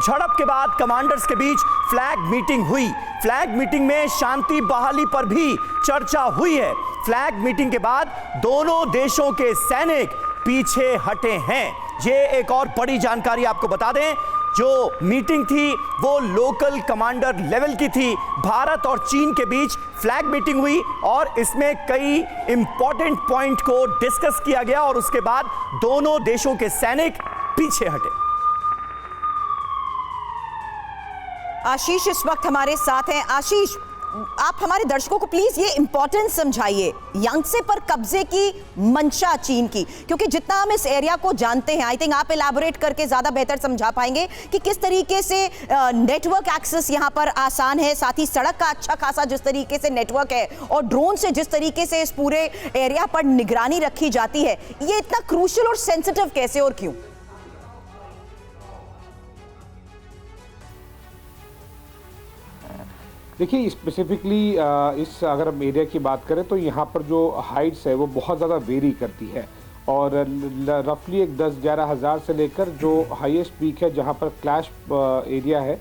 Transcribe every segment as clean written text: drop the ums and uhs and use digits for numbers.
झड़प के बाद कमांडर्स के बीच फ्लैग मीटिंग हुई। फ्लैग मीटिंग में शांति बहाली पर भी चर्चा हुई है। फ्लैग मीटिंग के बाद दोनों देशों के सैनिक पीछे हटे हैं। ये एक और बड़ी जानकारी आपको बता दें, जो मीटिंग थी वो लोकल कमांडर लेवल की थी। भारत और चीन के बीच फ्लैग मीटिंग हुई और इसमें कई इंपॉर्टेंट पॉइंट को डिस्कस किया गया और उसके बाद दोनों देशों के सैनिक पीछे हटे। आशीष इस वक्त हमारे साथ हैं। आशीष, आप हमारे दर्शकों को प्लीज ये इंपॉर्टेंस समझाइए, यांगत्से पर कब्जे की मंशा चीन की, क्योंकि जितना हम इस एरिया को जानते हैं, आई थिंक आप इलैबोरेट करके ज्यादा बेहतर समझा पाएंगे कि किस तरीके से नेटवर्क एक्सेस यहाँ पर आसान है, साथ ही सड़क का अच्छा खासा जिस तरीके से नेटवर्क है और ड्रोन से जिस तरीके से इस पूरे एरिया पर निगरानी रखी जाती है, ये इतना क्रूशियल और सेंसिटिव कैसे और क्यों? देखिए, स्पेसिफिकली इस अगर हम एरिया की बात करें तो यहाँ पर जो हाइट्स है वो बहुत ज़्यादा वेरी करती है और रफली एक 10-11 हज़ार से लेकर जो हाईएस्ट पीक है जहाँ पर क्लैश एरिया है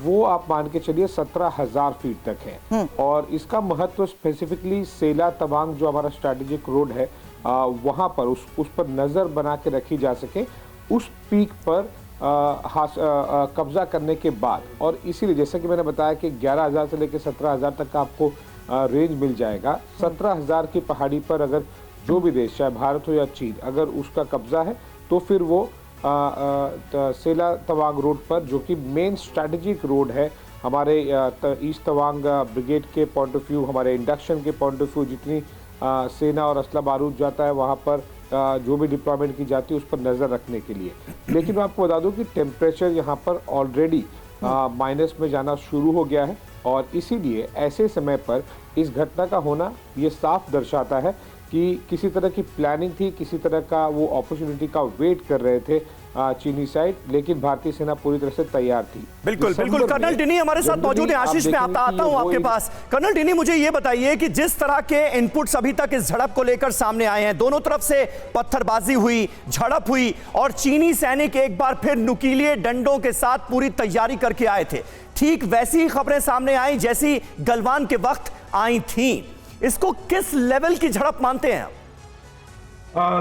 वो आप मान के चलिए 17,000 फीट तक है। और इसका महत्व स्पेसिफिकली सेला तवांग जो हमारा स्ट्रैटेजिक रोड है वहाँ पर उस पर नज़र बना के रखी जा सके, उस पीक पर कब्जा करने के बाद। और इसीलिए जैसा कि मैंने बताया कि 11,000 से लेकर 17,000 तक का आपको रेंज मिल जाएगा। 17,000 की पहाड़ी पर अगर जो भी देश, चाहे भारत हो या चीन, अगर उसका कब्जा है तो फिर वो सेला तवांग रोड पर, जो कि मेन स्ट्रैटेजिक रोड है हमारे ईस्ट तवांग ब्रिगेड के पॉइंट ऑफ व्यू, हमारे इंडक्शन के पॉइंट ऑफ व्यू, जितनी सेना और असला बारूद जाता है वहाँ पर जो भी डिप्लॉयमेंट की जाती है उस पर नज़र रखने के लिए। लेकिन मैं आपको बता दूं कि टेम्परेचर यहाँ पर ऑलरेडी माइनस में जाना शुरू हो गया है और इसीलिए ऐसे समय पर इस घटना का होना ये साफ दर्शाता है कि किसी तरह की प्लानिंग थी, किसी तरह का वो अपॉर्चुनिटी का वेट कर रहे थे चीनी साइड, लेकिन भारतीय सेना पूरी तरह से तैयार थी। बिल्कुल बिल्कुल। कर्नल टिनी हमारे साथ मौजूद है। आशीष, मैं आता हूं आपके पास। कर्नल टिनी, मुझे ये बताइए कि जिस तरह के इनपुट्स अभी तक इस झड़प को लेकर सामने आए हैं, दोनों तरफ से पत्थरबाजी हुई, झड़प हुई और चीनी सैनिक एक बार फिर नुकीले डंडों के साथ पूरी तैयारी करके आए थे, ठीक वैसी ही खबरें सामने आई जैसी गलवान के वक्त आई थी। इसको किस लेवल की झड़प मानते हैं?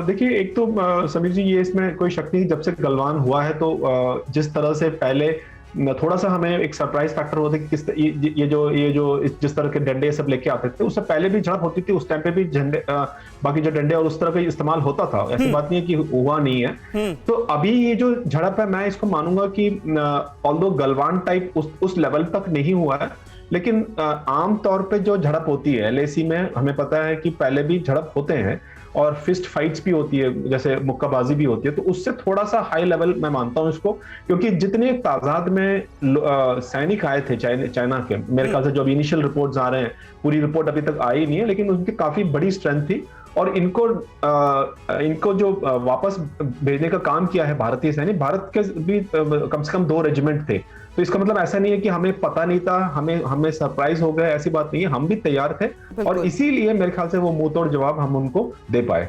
देखिए, एक तो समीर जी, ये इसमें कोई शक नहीं, जब से गलवान हुआ है तो जिस तरह से पहले थोड़ा सा हमें एक सरप्राइज फैक्टर होता है कि किस ये जो जिस तरह के डंडे सब लेके आते थे, उससे पहले भी झड़प होती थी, उस टाइम पे भी झंडे बाकी जो डंडे और उस तरह का इस्तेमाल होता था। ऐसी बात नहीं है कि हुआ नहीं है। तो अभी ये जो झड़प है, मैं इसको मानूंगा कि ऑल्दो गलवान टाइप उस लेवल तक नहीं हुआ है, लेकिन आम तौर पे जो झड़प होती है एलएसी में, हमें पता है कि पहले भी झड़प होते हैं और फिस्ट फाइट्स भी होती है, जैसे मुक्काबाजी भी होती है, तो उससे थोड़ा सा हाई लेवल मैं मानता हूं इसको, क्योंकि जितने तादाद में सैनिक आए थे चाइना के, मेरे ख्याल से जो अभी इनिशियल रिपोर्ट्स आ रहे हैं, पूरी रिपोर्ट अभी तक आई नहीं है, लेकिन उनकी काफी बड़ी स्ट्रेंथ थी और इनको जो वापस भेजने का काम किया है भारतीय सैनिक, भारत के भी कम से कम 2 रेजिमेंट थे। तो इसका मतलब ऐसा नहीं है कि हमें पता नहीं था, हमें सरप्राइज हो गया, ऐसी बात नहीं है, हम भी तैयार थे और इसीलिए मेरे ख्याल से वो मुंह तोड़ जवाब हम उनको दे पाए।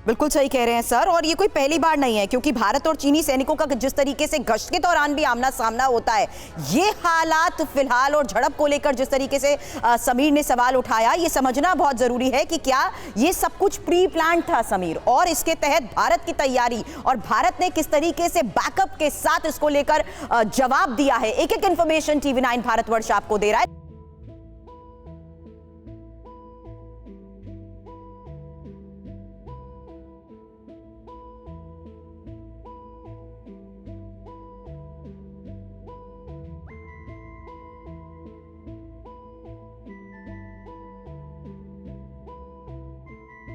बिल्कुल सही कह रहे हैं सर, और ये कोई पहली बार नहीं है, क्योंकि भारत और चीनी सैनिकों का जिस तरीके से गश्त के दौरान भी आमना सामना होता है, ये हालात फिलहाल और झड़प को लेकर जिस तरीके से समीर ने सवाल उठाया, ये समझना बहुत जरूरी है कि क्या ये सब कुछ प्री प्लान था समीर, और इसके तहत भारत की तैयारी और भारत ने किस तरीके से बैकअप के साथ इसको लेकर जवाब दिया है। एक एक इंफॉर्मेशन TV9 भारतवर्ष आपको दे रहा है।